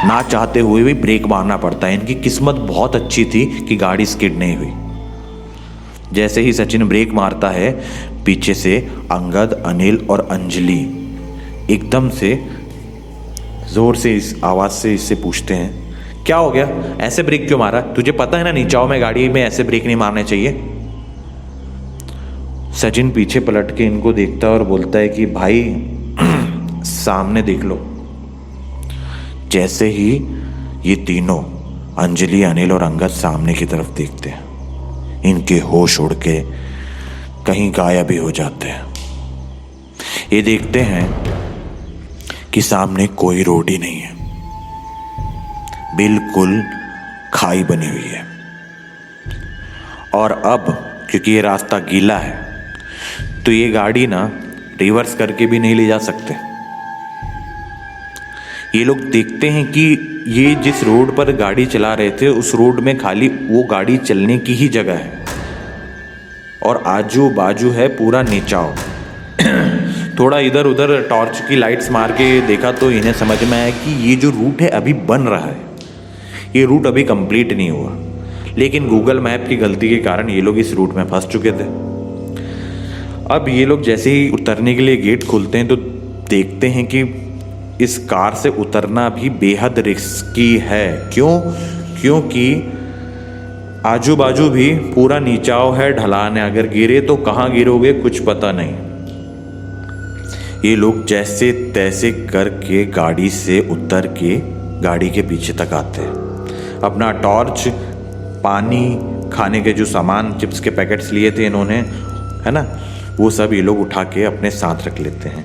ना चाहते हुए भी ब्रेक मारना पड़ता है। इनकी किस्मत बहुत अच्छी थी कि गाड़ी स्किड नहीं हुई। जैसे ही सचिन ब्रेक मारता है, पीछे से अंगद, अनिल और अंजलि एकदम से जोर से इस आवाज़ से इससे पूछते हैं, क्या हो गया, ऐसे ब्रेक क्यों मारा? तुझे पता है ना नीचाव में गाड़ी में ऐसे ब्रेक नहीं मारने चाहिए। सचिन पीछे पलट के इनको देखता है और बोलता है कि भाई सामने देख लो। जैसे ही ये तीनों अंजलि, अनिल और अंगद सामने की तरफ देखते हैं, इनके होश उड़ के कहीं गायब ही हो जाते हैं। ये देखते हैं कि सामने कोई रोड ही नहीं है, बिल्कुल खाई बनी हुई है। और अब क्योंकि ये रास्ता गीला है तो ये गाड़ी ना रिवर्स करके भी नहीं ले जा सकते। ये लोग देखते हैं कि ये जिस रोड पर गाड़ी चला रहे थे उस रोड में खाली वो गाड़ी चलने की ही जगह है और आजू बाजू है पूरा नीचाव। थोड़ा इधर उधर टॉर्च की लाइट्स मार के देखा तो इन्हें समझ में आया कि ये जो रूट है अभी बन रहा है, ये रूट अभी कंप्लीट नहीं हुआ। लेकिन गूगल मैप की गलती के कारण ये लोग इस रूट में फंस चुके थे। अब ये लोग जैसे ही उतरने के लिए गेट खोलते हैं तो देखते हैं कि इस कार से उतरना भी बेहद रिस्की है। क्यों? क्योंकि आजू बाजू भी पूरा नीचाव है, ढलान है। अगर गिरे तो कहाँ गिरोगे कुछ पता नहीं। ये लोग जैसे तैसे करके गाड़ी से उतर के गाड़ी के पीछे तक आते हैं। अपना टॉर्च, पानी, खाने के जो सामान, चिप्स के पैकेट्स लिए थे इन्होंने, है ना, वो सब ये लोग उठा के अपने साथ रख लेते हैं।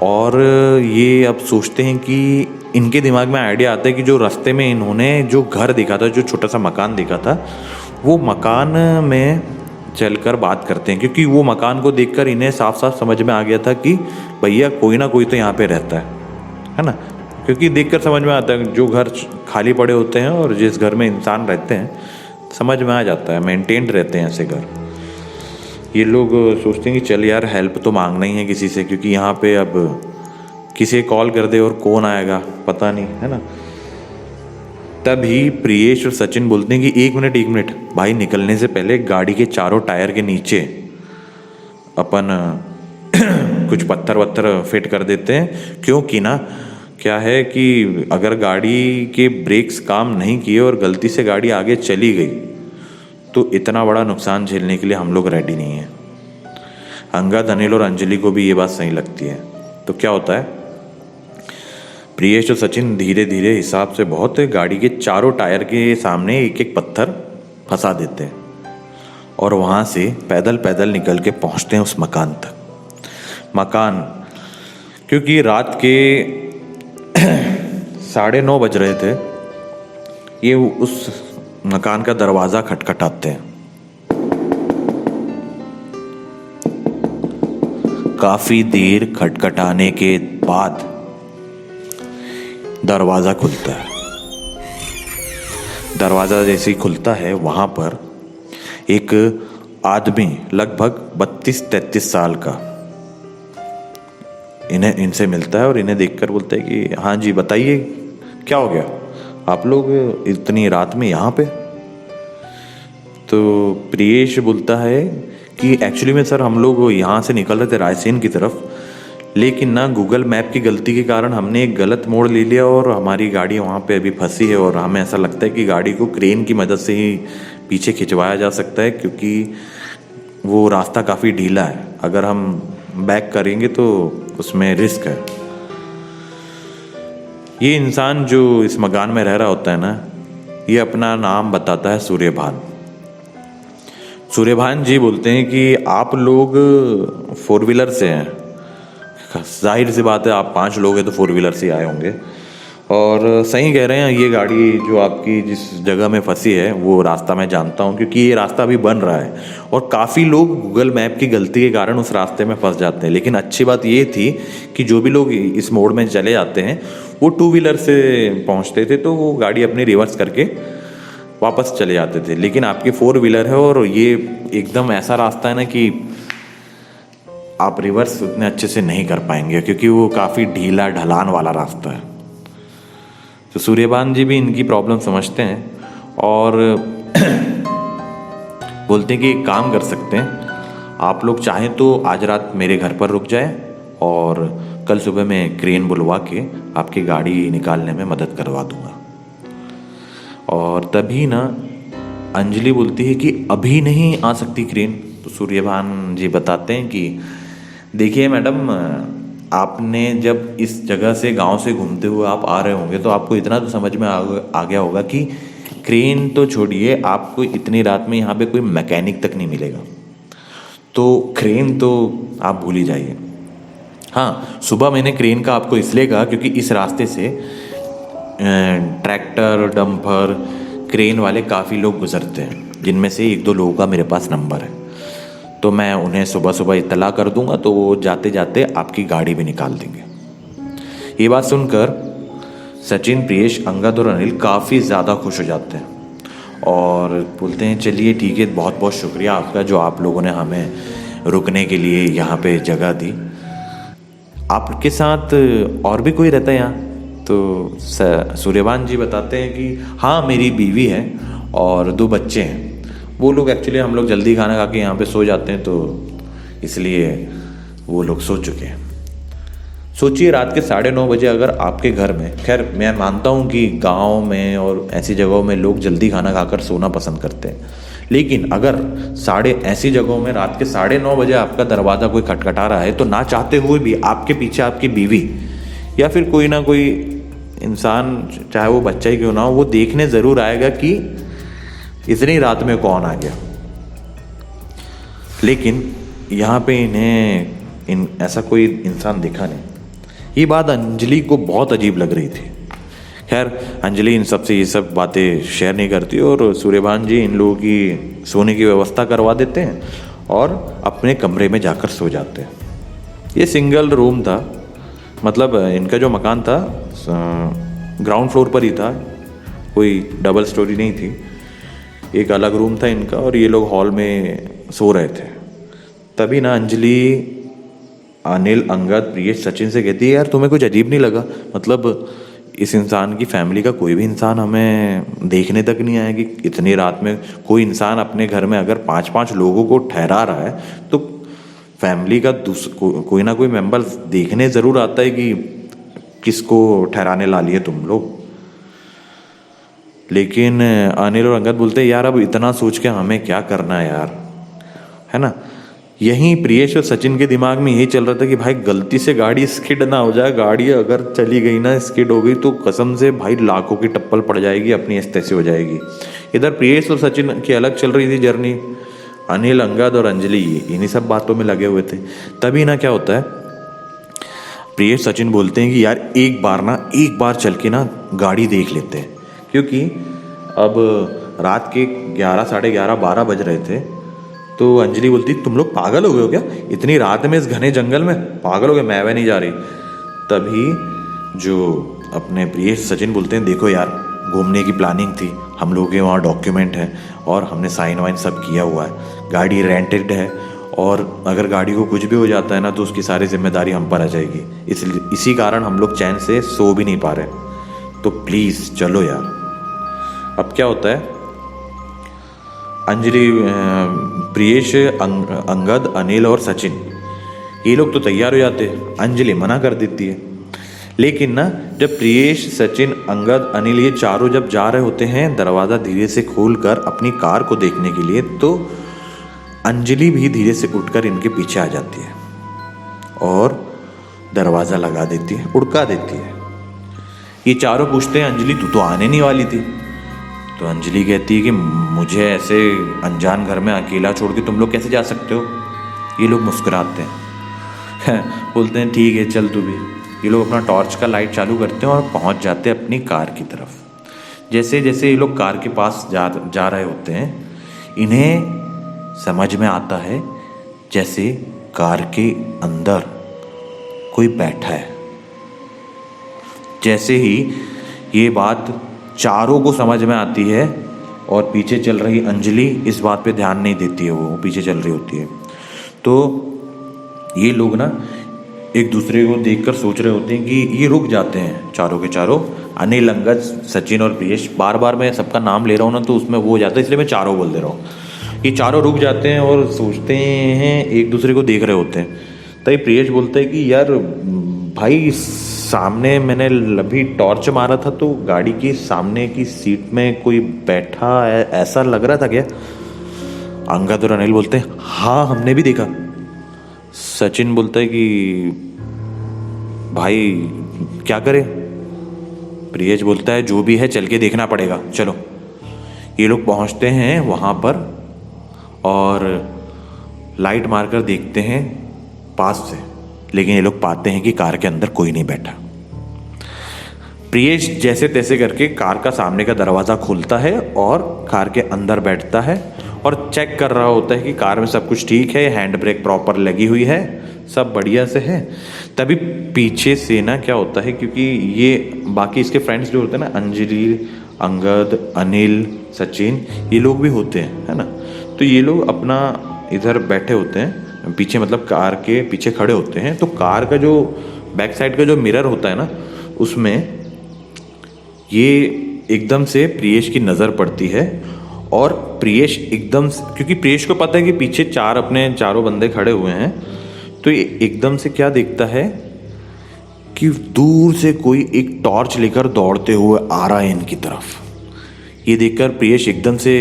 और ये अब सोचते हैं कि इनके दिमाग में आइडिया आता है कि जो रास्ते में इन्होंने जो घर देखा था, जो छोटा सा मकान देखा था, वो मकान में चलकर बात करते हैं। क्योंकि वो मकान को देखकर इन्हें साफ साफ समझ में आ गया था कि भैया कोई ना कोई तो यहाँ पे रहता है ना। क्योंकि देखकर समझ में आता है जो घर खाली पड़े होते हैं और जिस घर में इंसान रहते हैं समझ में आ जाता है, मेंटेन्ड रहते हैं ऐसे घर। ये लोग सोचते हैं कि चल यार हेल्प तो मांगना ही है किसी से, क्योंकि यहाँ पे अब किसी कॉल कर दे और कौन आएगा पता नहीं, है ना। तभी प्रियेश और सचिन बोलते हैं कि एक मिनट भाई, निकलने से पहले गाड़ी के चारों टायर के नीचे अपन कुछ पत्थर वत्थर फिट कर देते हैं। क्योंकि ना क्या है कि अगर गाड़ी के ब्रेक्स काम नहीं किए और गलती से गाड़ी आगे चली गई तो इतना बड़ा नुकसान झेलने के लिए हम लोग रेडी नहीं हैं। अंगद, अनिल और अंजलि को भी ये बात सही लगती है। तो क्या होता है, प्रियेश और सचिन धीरे धीरे हिसाब से बहुत गाड़ी के चारों टायर के सामने एक एक पत्थर फंसा देते हैं और वहाँ से पैदल पैदल निकल के पहुँचते हैं उस मकान तक। मकान, क्योंकि रात के 9:30 बज रहे थे, ये उस मकान का दरवाज़ा खटखटाते हैं। काफ़ी देर खटखटाने के बाद दरवाज़ा खुलता है। दरवाज़ा जैसे ही खुलता है वहाँ पर एक आदमी लगभग 32-33 साल का इनसे मिलता है और इन्हें देखकर बोलता है कि हाँ जी बताइए क्या हो गया, आप लोग इतनी रात में यहाँ पे। तो प्रियेश बोलता है कि एक्चुअली में सर हम लोग यहाँ से निकल रहे थे रायसेन की तरफ, लेकिन ना गूगल मैप की गलती के कारण हमने एक गलत मोड़ ले लिया और हमारी गाड़ी वहाँ पे अभी फंसी है और हमें ऐसा लगता है कि गाड़ी को क्रेन की मदद से ही पीछे खिंचवाया जा सकता है, क्योंकि वो रास्ता काफ़ी ढीला है। अगर हम बैक करेंगे तो उसमें रिस्क है। ये इंसान जो इस मकान में रह रहा होता है ना, ये अपना नाम बताता है सूर्यभान। सूर्यभान जी बोलते हैं कि आप लोग 4 व्हीलर से हैं। जाहिर सी बात है आप 5 लोग हैं तो 4 व्हीलर से आए होंगे। और सही कह रहे हैं, ये गाड़ी जो आपकी जिस जगह में फंसी है वो रास्ता मैं जानता हूँ, क्योंकि ये रास्ता अभी बन रहा है और काफ़ी लोग गूगल मैप की गलती के कारण उस रास्ते में फंस जाते हैं। लेकिन अच्छी बात ये थी कि जो भी लोग इस मोड़ में चले जाते हैं वो 2 व्हीलर से पहुँचते थे, तो वो गाड़ी अपनी रिवर्स करके वापस चले जाते थे। लेकिन आपकी 4 व्हीलर है और ये एकदम ऐसा रास्ता है ना कि आप रिवर्स उतने अच्छे से नहीं कर पाएंगे, क्योंकि वो काफ़ी ढीला ढलान वाला रास्ता है। तो सूर्यभान जी भी इनकी प्रॉब्लम समझते हैं और बोलते हैं कि एक काम कर सकते हैं, आप लोग चाहें तो आज रात मेरे घर पर रुक जाए और कल सुबह मैं क्रेन बुलवा के आपकी गाड़ी निकालने में मदद करवा दूंगा। और तभी ना अंजलि बोलती है कि अभी नहीं आ सकती क्रेन। तो सूर्यभान जी बताते हैं कि देखिए मैडम, आपने जब इस जगह से गांव से घूमते हुए आप आ रहे होंगे तो आपको इतना तो समझ में आ गया होगा कि क्रेन तो छोड़िए, आपको इतनी रात में यहाँ पे कोई मैकेनिक तक नहीं मिलेगा, तो क्रेन तो आप भूल ही जाइए। हाँ, सुबह मैंने क्रेन का आपको इसलिए कहा क्योंकि इस रास्ते से ट्रैक्टर, डंपर, क्रेन वाले काफ़ी लोग गुजरते हैं, जिनमें से एक दो लोगों का मेरे पास नंबर है। तो मैं उन्हें सुबह सुबह इत्तला कर दूंगा, तो वो जाते जाते आपकी गाड़ी भी निकाल देंगे। ये बात सुनकर सचिन, प्रियेश, अंगद और अनिल काफ़ी ज़्यादा खुश हो जाते हैं और बोलते हैं चलिए ठीक है, बहुत बहुत शुक्रिया आपका जो आप लोगों ने हमें रुकने के लिए यहाँ पे जगह दी। आपके साथ और भी कोई रहता है यहाँ? तो सूर्यभान जी बताते हैं कि हाँ, मेरी बीवी है और 2 बच्चे हैं। वो लोग एक्चुअली, हम लोग जल्दी खाना खा के यहाँ पे सो जाते हैं, तो इसलिए वो लोग सो चुके हैं। सोचिए, रात के 9:30 बजे अगर आपके घर में, खैर मैं मानता हूँ कि गांव में और ऐसी जगहों में लोग जल्दी खाना खाकर सोना पसंद करते हैं, लेकिन अगर ऐसी जगहों में रात के 9:30 बजे आपका दरवाज़ा कोई खटखटा रहा है, तो ना चाहते हुए भी आपके पीछे आपकी बीवी या फिर कोई ना कोई इंसान, चाहे वो बच्चा ही क्यों ना हो, वो देखने ज़रूर आएगा कि इतनी रात में कौन आ गया। लेकिन यहाँ पे ऐसा कोई इंसान दिखा नहीं। ये बात अंजलि को बहुत अजीब लग रही थी। खैर, अंजलि इन सब से ये सब बातें शेयर नहीं करती और सूर्यभान जी इन लोगों की सोने की व्यवस्था करवा देते हैं और अपने कमरे में जाकर सो जाते हैं। ये सिंगल रूम था, मतलब इनका जो मकान था ग्राउंड फ्लोर पर ही था, कोई डबल स्टोरी नहीं थी। एक अलग रूम था इनका और ये लोग हॉल में सो रहे थे। तभी ना अंजलि अनिल, अंगद, प्रियेश, सचिन से कहती है, यार तुम्हें कुछ अजीब नहीं लगा? मतलब इस इंसान की फैमिली का कोई भी इंसान हमें देखने तक नहीं आया कि इतनी रात में कोई इंसान अपने घर में अगर 5-5 लोगों को ठहरा रहा है, तो फैमिली का कोई ना कोई मेंबर देखने ज़रूर आता है कि किसको ठहराने ला लिए तुम लोग। लेकिन अनिल और अंगद बोलते हैं, यार अब इतना सोच के हमें क्या करना है यार, है ना। यहीं प्रियेश और सचिन के दिमाग में यही चल रहा था कि भाई गलती से गाड़ी स्किड ना हो जाए। गाड़ी अगर चली गई ना, स्किड हो गई, तो कसम से भाई लाखों की टप्पल पड़ जाएगी, अपनी ऐसे हो जाएगी। इधर प्रियेश और सचिन की अलग चल रही थी जर्नी। अनिल, अंगद और अंजलि इन्हीं सब बातों में लगे हुए थे। तभी ना क्या होता है, प्रियेश सचिन बोलते हैं कि यार एक बार चल के ना गाड़ी देख लेते हैं, क्योंकि अब रात के 11, साढ़े 11, 12 बज रहे थे। तो अंजलि बोलती, तुम लोग पागल हो गए हो क्या? इतनी रात में इस घने जंगल में पागल हो गए, मैं नहीं जा रही। तभी जो अपने प्रियेश सचिन बोलते हैं, देखो यार, घूमने की प्लानिंग थी, हम लोगों के वहाँ डॉक्यूमेंट है और हमने साइन वाइन सब किया हुआ है, गाड़ी रेंटेड है, और अगर गाड़ी को कुछ भी हो जाता है ना, तो उसकी सारी जिम्मेदारी हम पर आ जाएगी। इसलिए इसी कारण हम लोग चैन से सो भी नहीं पा रहे, तो प्लीज़ चलो यार। अब क्या होता है, अंजलि, प्रियेश, अंगद, अनिल और सचिन ये लोग तो तैयार हो जाते हैं। अंजलि मना कर देती है। लेकिन ना जब प्रियेश, सचिन, अंगद, अनिल ये चारों जब जा रहे होते हैं दरवाज़ा धीरे से खोलकर अपनी कार को देखने के लिए, तो अंजलि भी धीरे से उठकर इनके पीछे आ जाती है और दरवाज़ा लगा देती है, उड़का देती है। ये चारों पूछते हैं, अंजलि तू तो आने नहीं वाली थी? तो अंजलि कहती है कि मुझे ऐसे अनजान घर में अकेला छोड़ के तुम लोग कैसे जा सकते हो? ये लोग मुस्कुराते हैं बोलते हैं ठीक है चल तू भी। ये लोग अपना टॉर्च का लाइट चालू करते हैं और पहुंच जाते हैं अपनी कार की तरफ। जैसे जैसे ये लोग कार के पास जा रहे होते हैं, इन्हें समझ में आता है जैसे कार के अंदर कोई बैठा है। जैसे ही ये बात चारों को समझ में आती है और पीछे चल रही अंजलि इस बात पे ध्यान नहीं देती है, वो पीछे चल रही होती है। तो ये लोग ना एक दूसरे को देखकर सोच रहे होते हैं कि ये रुक जाते हैं चारों के चारों। अनिल, अंगद, सचिन और प्रियेश, बार बार मैं सबका नाम ले रहा हूँ ना तो उसमें वो हो जाता है, इसलिए मैं चारों बोल दे रहा हूँ। ये चारों रुक जाते हैं और सोचते हैं, एक दूसरे को देख रहे होते हैं। तभी प्रियेश बोलता है कि यार भाई, सामने मैंने अभी टॉर्च मारा था तो गाड़ी की सामने की सीट में कोई बैठा है, ऐसा लग रहा था क्या? अंगद और अनिल बोलते हैं हाँ हमने भी देखा। सचिन बोलता है कि भाई क्या करें? प्रियेश बोलता है जो भी है चल के देखना पड़ेगा, चलो। ये लोग पहुंचते हैं वहां पर और लाइट मारकर देखते हैं पास से लेकिन ये लोग पाते हैं कि कार के अंदर कोई नहीं बैठा। प्रियेश जैसे तैसे करके कार का सामने का दरवाज़ा खोलता है और कार के अंदर बैठता है और चेक कर रहा होता है कि कार में सब कुछ ठीक है, हैंड ब्रेक प्रॉपर लगी हुई है, सब बढ़िया से है। तभी पीछे से ना क्या होता है, क्योंकि ये बाकी इसके फ्रेंड्स जो होते हैं ना, अंजलि, अंगद, अनिल, सचिन, ये लोग भी होते हैं, है ना। तो ये लोग अपना इधर बैठे होते हैं पीछे, मतलब कार के पीछे खड़े होते हैं। तो कार का जो बैक साइड का जो मिरर होता है ना, उसमें ये एकदम से प्रियेश की नज़र पड़ती है और प्रियेश एकदम, क्योंकि प्रियेश को पता है कि पीछे अपने चारों बंदे खड़े हुए हैं, तो ये एकदम से क्या देखता है कि दूर से कोई एक टॉर्च लेकर दौड़ते हुए आ रहा है इनकी तरफ। ये देखकर प्रियेश एकदम से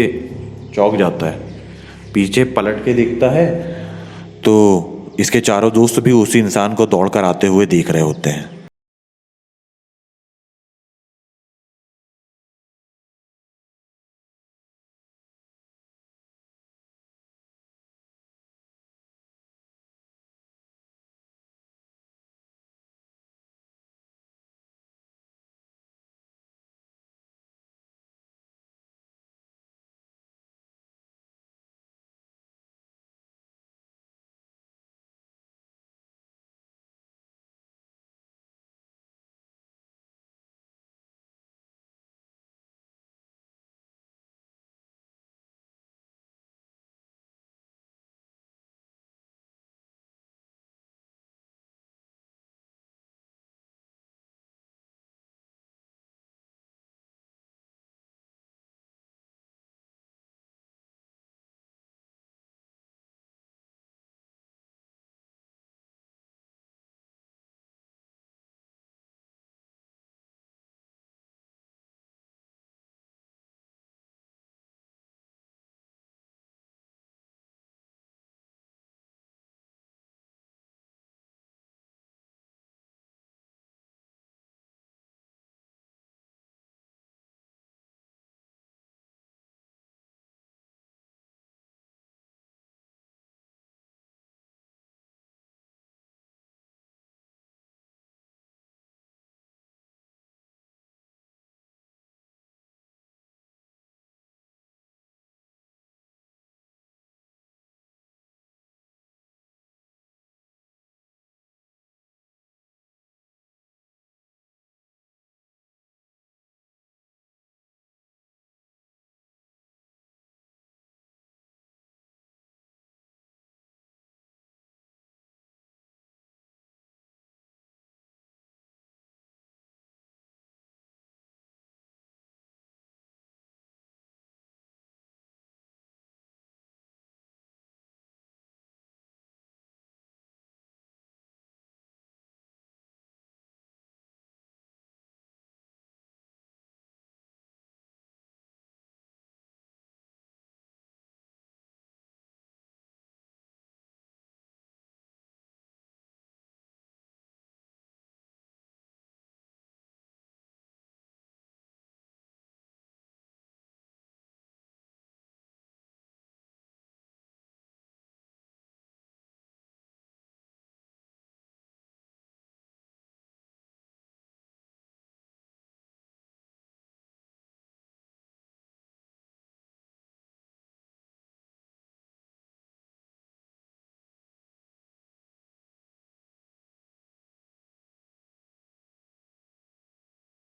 चौंक जाता है, पीछे पलट के देखता है तो इसके चारों दोस्त भी उसी इंसान को दौड़कर आते हुए देख रहे होते हैं।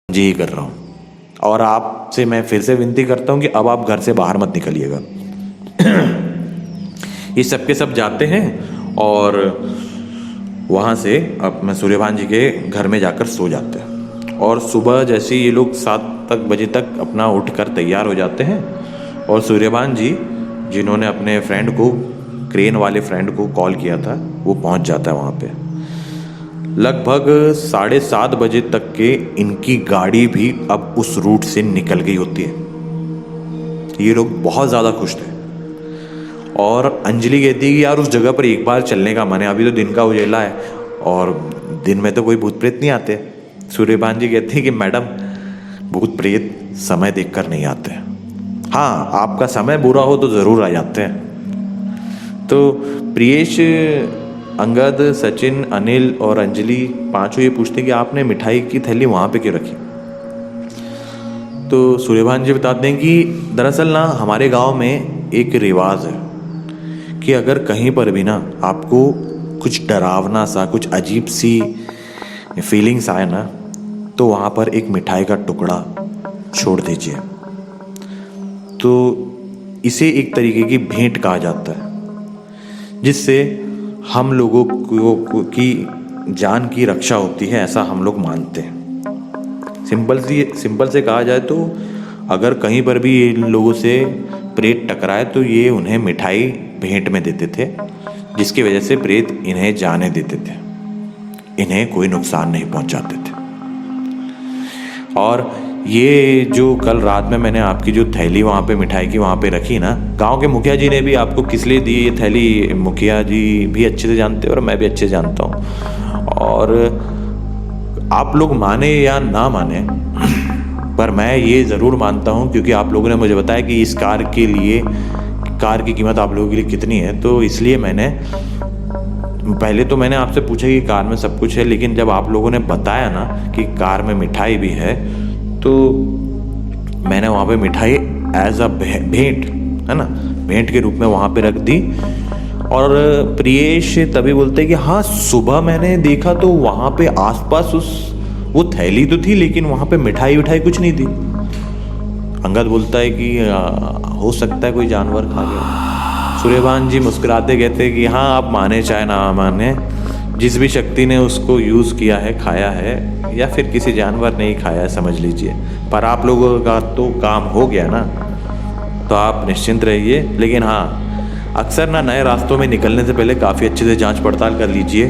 जी कर रहा हूँ, और आपसे मैं फिर से विनती करता हूँ कि अब आप घर से बाहर मत निकलिएगा। ये सब के सब जाते हैं और वहाँ से अब सूर्यभान जी के घर में जाकर सो जाते हैं। और सुबह जैसे ये लोग 7 बजे तक अपना उठकर तैयार हो जाते हैं और सूर्यभान जी, जिन्होंने अपने फ्रेंड को, क्रेन वाले फ्रेंड को कॉल किया था, वो पहुँच जाता है वहाँ पे। लगभग 7:30 बजे तक के इनकी गाड़ी भी अब उस रूट से निकल गई होती है। ये लोग बहुत ज़्यादा खुश थे और अंजलि कहती है कि यार उस जगह पर एक बार चलने का मन है, अभी तो दिन का उजेला है और दिन में तो कोई भूत प्रेत नहीं आते। सूर्यभान जी कहते हैं कि मैडम, भूत प्रेत समय देखकर नहीं आते, हाँ आपका समय बुरा हो तो ज़रूर आ जाते हैं। तो प्रियेश अंगद, सचिन, अनिल और अंजलि पांचों ये पूछते कि आपने मिठाई की थैली वहाँ पे क्यों रखी। तो सूर्यभान जी बताते हैं कि दरअसल ना हमारे गांव में एक रिवाज है कि अगर कहीं पर भी ना आपको कुछ डरावना सा, कुछ अजीब सी फीलिंग्स आए ना, तो वहाँ पर एक मिठाई का टुकड़ा छोड़ दीजिए। तो इसे एक तरीके की भेंट कहा जाता है, जिससे हम लोगों की जान की रक्षा होती है, ऐसा हम लोग मानते हैं। सिंपल से कहा जाए तो अगर कहीं पर भी इन लोगों से प्रेत टकराए तो ये उन्हें मिठाई भेंट में देते थे, जिसकी वजह से प्रेत इन्हें जाने देते थे, इन्हें कोई नुकसान नहीं पहुंचाते थे। और ये जो कल रात में मैंने आपकी जो थैली वहाँ पे मिठाई की वहाँ पे रखी ना, गांव के मुखिया जी ने भी आपको किस लिए दी ये थैली, मुखिया जी भी अच्छे से जानते हैं और मैं भी अच्छे से जानता हूँ। और आप लोग माने या ना माने, पर मैं ये ज़रूर मानता हूँ, क्योंकि आप लोगों ने मुझे बताया कि इस कार की कीमत आप लोगों के लिए कितनी है। तो इसलिए पहले तो मैंने आपसे पूछा कि कार में सब कुछ है, लेकिन जब आप लोगों ने बताया ना कि कार में मिठाई भी है, तो मैंने वहाँ पे मिठाई एज अ भेंट, है ना, भेंट के रूप में वहाँ पे रख दी। और प्रियेश तभी बोलते कि हाँ, सुबह मैंने देखा तो वहाँ पे आसपास वो थैली तो थी, लेकिन वहाँ पे मिठाई कुछ नहीं थी। अंगद बोलता है कि हो सकता है कोई जानवर खा गया। सूर्यभान जी मुस्कुराते कहते कि हाँ, आप माने चाहे ना माने, जिस भी शक्ति ने उसको यूज़ किया है, खाया है, या फिर किसी जानवर ने ही खाया है, समझ लीजिए, पर आप लोगों का तो काम हो गया ना, तो आप निश्चिंत रहिए। लेकिन हाँ, अक्सर ना नए रास्तों में निकलने से पहले काफ़ी अच्छे से जांच पड़ताल कर लीजिए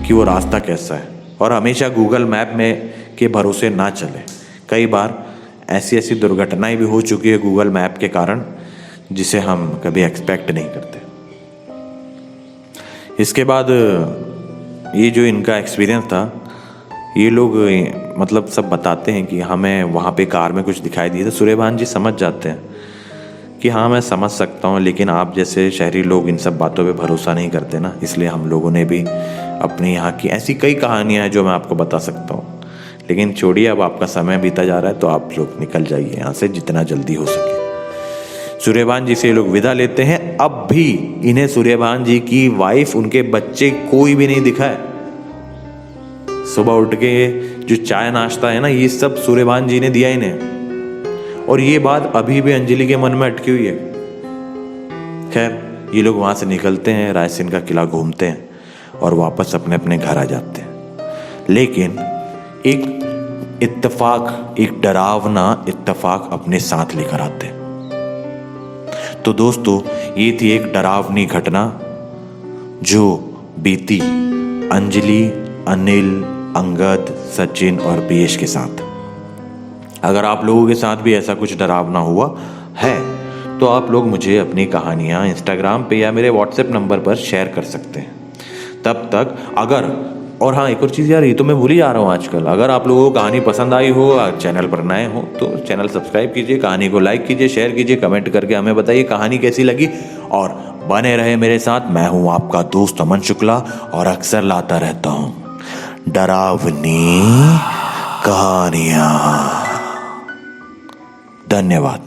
कि वो रास्ता कैसा है, और हमेशा गूगल मैप में के भरोसे ना चलें। कई बार ऐसी दुर्घटनाएं भी हो चुकी है गूगल मैप के कारण, जिसे हम कभी एक्सपेक्ट नहीं करते। इसके बाद ये जो इनका एक्सपीरियंस था, ये लोग मतलब सब बताते हैं कि हमें वहाँ पे कार में कुछ दिखाई दिया। तो सूर्यभान जी समझ जाते हैं कि हाँ, मैं समझ सकता हूँ, लेकिन आप जैसे शहरी लोग इन सब बातों पे भरोसा नहीं करते ना, इसलिए हम लोगों ने भी अपनी यहाँ की ऐसी कई कहानियाँ हैं जो मैं आपको बता सकता हूँ। लेकिन छोड़िए, अब आपका समय बीता जा रहा है, तो आप लोग निकल जाइए यहाँ से जितना जल्दी हो सके। सूर्यभान जी से लोग विदा लेते हैं। अब भी इन्हें सूर्यभान जी की वाइफ, उनके बच्चे कोई भी नहीं दिखा है। सुबह उठ के जो चाय नाश्ता है ना, ये सब सूर्यभान जी ने दिया इन्हें, और ये बात अभी भी अंजलि के मन में अटकी हुई है। खैर, ये लोग वहां से निकलते हैं, रायसेन का किला घूमते हैं और वापस अपने अपने घर आ जाते हैं। लेकिन एक इत्तेफाक, एक डरावना इत्तेफाक अपने साथ लेकर आते हैं। तो दोस्तों, ये थी एक डरावनी घटना जो बीती अंजलि, अनिल, अंगद, सचिन और प्रियेश के साथ। अगर आप लोगों के साथ भी ऐसा कुछ डरावना हुआ है, तो आप लोग मुझे अपनी कहानियाँ इंस्टाग्राम पे या मेरे व्हाट्सएप नंबर पर शेयर कर सकते हैं। तब तक और हाँ, एक और चीज़ यार, ये तो मैं भूल ही जा रहा हूँ आजकल। अगर आप लोगों को कहानी पसंद आई हो, चैनल पर नए हो, तो चैनल सब्सक्राइब कीजिए, कहानी को लाइक कीजिए, शेयर कीजिए, कमेंट करके हमें बताइए कहानी कैसी लगी, और बने रहे मेरे साथ। मैं हूँ आपका दोस्त अमन शुक्ला, और अक्सर लाता रहता हूँ डरावनी कहानियाँ। धन्यवाद।